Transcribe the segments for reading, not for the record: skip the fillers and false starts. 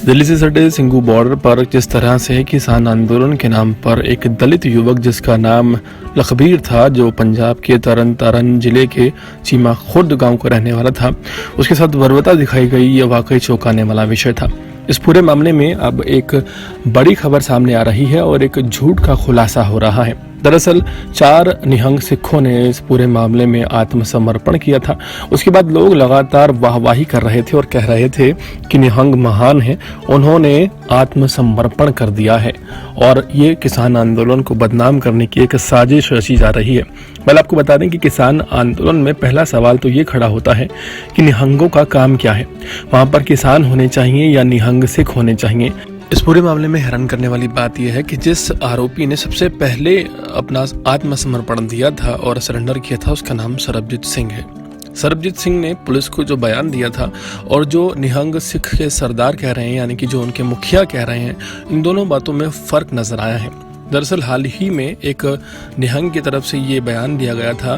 दिल्ली से सटे सिंघू बॉर्डर पर जिस तरह से किसान आंदोलन के नाम पर एक दलित युवक जिसका नाम लखबीर था, जो पंजाब के तरन तारण जिले के चीमा खुर्द गांव का रहने वाला था, उसके साथ बर्बरता दिखाई गई। यह वाकई चौंकाने वाला विषय था। इस पूरे मामले में अब एक बड़ी खबर सामने आ रही है और एक झूठ का खुलासा हो रहा है। दरअसल 4 निहंग सिखों ने इस पूरे मामले में आत्मसमर्पण किया था। उसके बाद लोग लगातार वाहवाही कर रहे थे और कह रहे थे कि निहंग महान हैं, उन्होंने आत्मसमर्पण कर दिया है और ये किसान आंदोलन को बदनाम करने की एक साजिश रची जा रही है। पहले आपको बता दें कि किसान आंदोलन में पहला सवाल तो ये खड़ा होता है कि निहंगों का काम क्या है। वहाँ पर किसान होने चाहिए या निहंग सिख होने चाहिए। इस पूरे मामले में हैरान करने वाली बात यह है कि जिस आरोपी ने सबसे पहले अपना आत्मसमर्पण दिया था और सरेंडर किया था, उसका नाम सरबजीत सिंह है। सरबजीत सिंह ने पुलिस को जो बयान दिया था और जो निहंग सिख के सरदार कह रहे हैं, यानी कि जो उनके मुखिया कह रहे हैं, इन दोनों बातों में फ़र्क नज़र आया है। दरअसल हाल ही में एक निहंग की तरफ से ये बयान दिया गया था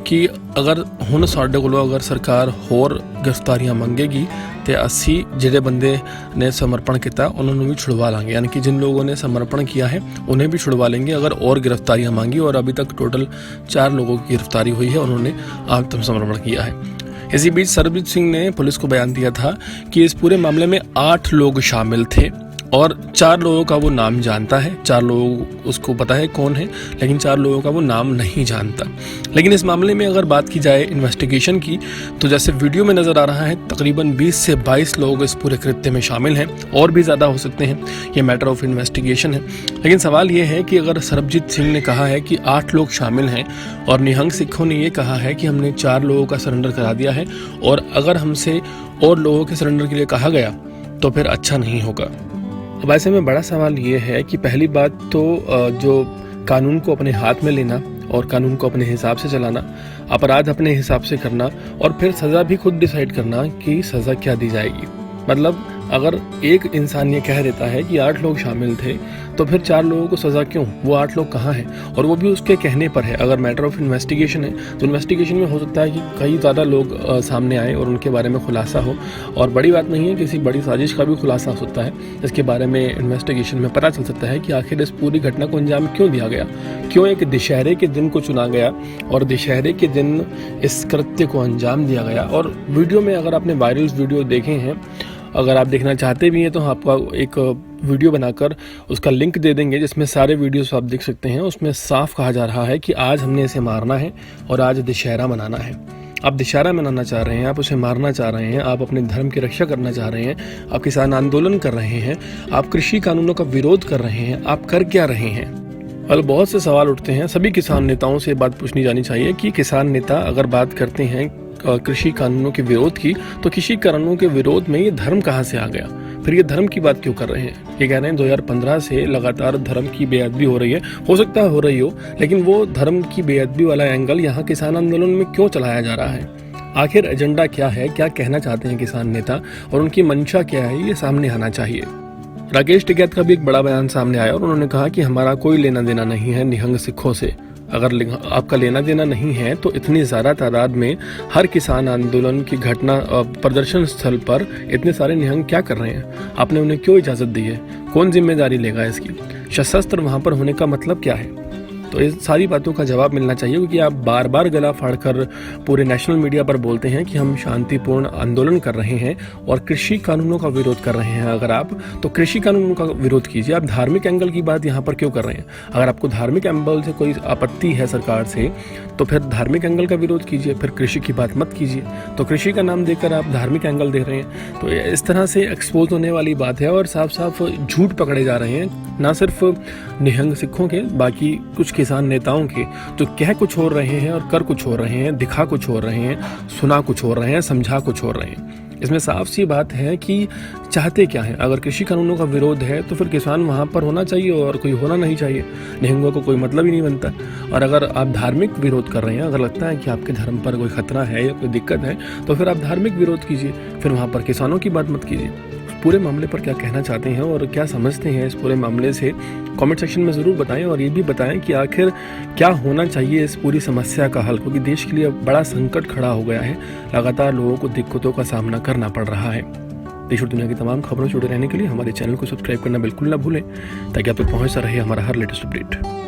कि अगर हुण साडे कोलों अगर सरकार होर गिरफ्तारियां मंगेगी तो 80 जिहड़े बंदे ने समर्पण किया उन्होंने भी छुड़वा लेंगे, यानी कि जिन लोगों ने समर्पण किया है उन्हें भी छुड़वा लेंगे अगर और गिरफ्तारियां मांगी। और अभी तक टोटल 4 लोगों की गिरफ्तारी हुई है, उन्होंने आत्मसमर्पण किया है। इसी बीच सरबजीत सिंह ने पुलिस को बयान दिया था कि इस पूरे मामले में 8 लोग शामिल थे और 4 लोगों का वो नाम जानता है। 4 लोग उसको पता है कौन है, लेकिन 4 लोगों का वो नाम नहीं जानता। लेकिन इस मामले में अगर बात की जाए इन्वेस्टिगेशन की, तो जैसे वीडियो में नज़र आ रहा है तकरीबन 20 से 22 लोग इस पूरे कृत्य में शामिल हैं, और भी ज़्यादा हो सकते हैं। ये मैटर ऑफ इन्वेस्टिगेशन है। लेकिन सवाल ये है कि अगर सरबजीत सिंह ने कहा है कि 8 लोग शामिल हैं और निहंग सिखों ने ये कहा है कि हमने 4 लोगों का सरेंडर करा दिया है, और अगर हमसे और लोगों के सरेंडर के लिए कहा गया तो फिर अच्छा नहीं होगा। अब ऐसे में बड़ा सवाल ये है कि पहली बात तो जो कानून को अपने हाथ में लेना और कानून को अपने हिसाब से चलाना, अपराध अपने हिसाब से करना और फिर सज़ा भी खुद डिसाइड करना कि सज़ा क्या दी जाएगी। मतलब अगर एक इंसान ये कह देता है कि 8 लोग शामिल थे तो फिर 4 लोगों को सज़ा क्यों? वो 8 लोग कहाँ हैं? और वो भी उसके कहने पर है। अगर मैटर ऑफ इन्वेस्टिगेशन है तो इन्वेस्टिगेशन में हो सकता है कि कई ज़्यादा लोग सामने आए और उनके बारे में खुलासा हो, और बड़ी बात नहीं है, किसी बड़ी साजिश का भी खुलासा हो सकता है। इसके बारे में इन्वेस्टिगेशन में पता चल सकता है कि आखिर इस पूरी घटना को अंजाम क्यों दिया गया, क्यों एक दशहरे के दिन को चुना गया और दशहरे के दिन इस कृत्य को अंजाम दिया गया। और वीडियो में अगर आपने वायरल वीडियो देखे हैं, अगर आप देखना चाहते भी हैं तो आपका एक वीडियो बनाकर उसका लिंक दे देंगे जिसमें सारे वीडियोस आप देख सकते हैं। उसमें साफ कहा जा रहा है कि आज हमने इसे मारना है और आज दशहरा मनाना है। आप दशहरा मनाना चाह रहे हैं, आप उसे मारना चाह रहे हैं, आप अपने धर्म की रक्षा करना चाह रहे हैं, आप किसान आंदोलन कर रहे हैं, आप कृषि कानूनों का विरोध कर रहे हैं, आप कर क्या रहे हैं? और बहुत से सवाल उठते हैं। सभी किसान नेताओं से बात पूछनी जानी चाहिए कि किसान नेता अगर बात करते हैं कृषि कानूनों के विरोध की, तो कृषि कानूनों के विरोध में ये धर्म कहाँ से आ गया? फिर ये धर्म की बात क्यों कर रहे हैं? ये कह रहे हैं 2015 से लगातार धर्म की बेअदबी हो रही है। हो सकता है हो रही हो, लेकिन वो धर्म की बेअदबी वाला एंगल यहाँ किसान आंदोलन में क्यों चलाया जा रहा है? आखिर एजेंडा क्या है, क्या कहना चाहते हैं किसान नेता और उनकी मंशा क्या है, ये सामने आना चाहिए। राकेश टिकैत का भी एक बड़ा बयान सामने आया और उन्होंने कहा कि हमारा कोई लेना देना नहीं है निहंग सिखों से। अगर आपका लेना देना नहीं है तो इतनी ज़्यादा तादाद में हर किसान आंदोलन की घटना प्रदर्शन स्थल पर इतने सारे निहंग क्या कर रहे हैं? आपने उन्हें क्यों इजाज़त दी है? कौन जिम्मेदारी लेगा इसकी? सशस्त्र वहाँ पर होने का मतलब क्या है? तो इस सारी बातों का जवाब मिलना चाहिए, क्योंकि आप बार बार गला फाड़कर पूरे नेशनल मीडिया पर बोलते हैं कि हम शांतिपूर्ण आंदोलन कर रहे हैं और कृषि कानूनों का विरोध कर रहे हैं। अगर आप तो कृषि कानूनों का विरोध कीजिए, आप धार्मिक एंगल की बात यहाँ पर क्यों कर रहे हैं? अगर आपको धार्मिक एंगल से कोई आपत्ति है सरकार से, तो फिर धार्मिक एंगल का विरोध कीजिए, फिर कृषि की बात मत कीजिए। तो कृषि का नाम देकर आप धार्मिक एंगल दे रहे हैं, तो इस तरह से एक्सपोज होने वाली बात है और साफ साफ झूठ पकड़े जा रहे हैं, ना सिर्फ निहंग सिखों के, बाकी कुछ किसान नेताओं के, जो कह कुछ और रहे हैं और कर कुछ और रहे हैं, दिखा कुछ और रहे हैं, सुना कुछ और रहे हैं, समझा कुछ और रहे हैं। इसमें साफ सी बात है कि चाहते क्या हैं। अगर कृषि कानूनों का विरोध है तो फिर किसान वहाँ पर होना चाहिए और कोई होना नहीं चाहिए। निहंगों को कोई मतलब ही नहीं बनता। और अगर आप धार्मिक विरोध कर रहे हैं, अगर लगता है कि आपके धर्म पर कोई खतरा है या कोई दिक्कत है, तो फिर आप धार्मिक विरोध कीजिए, फिर वहाँ पर किसानों की बात मत कीजिए। पूरे मामले पर क्या कहना चाहते हैं और क्या समझते हैं इस पूरे मामले से, कमेंट सेक्शन में ज़रूर बताएं। और ये भी बताएं कि आखिर क्या होना चाहिए इस पूरी समस्या का हल, क्योंकि देश के लिए बड़ा संकट खड़ा हो गया है। लगातार लोगों को दिक्कतों का सामना करना पड़ रहा है। देश और दुनिया की तमाम खबरों से जुड़े रहने के लिए हमारे चैनल को सब्सक्राइब करना बिल्कुल ना भूलें, ताकि आप तक पहुंचता रहे हमारा हर लेटेस्ट अपडेट।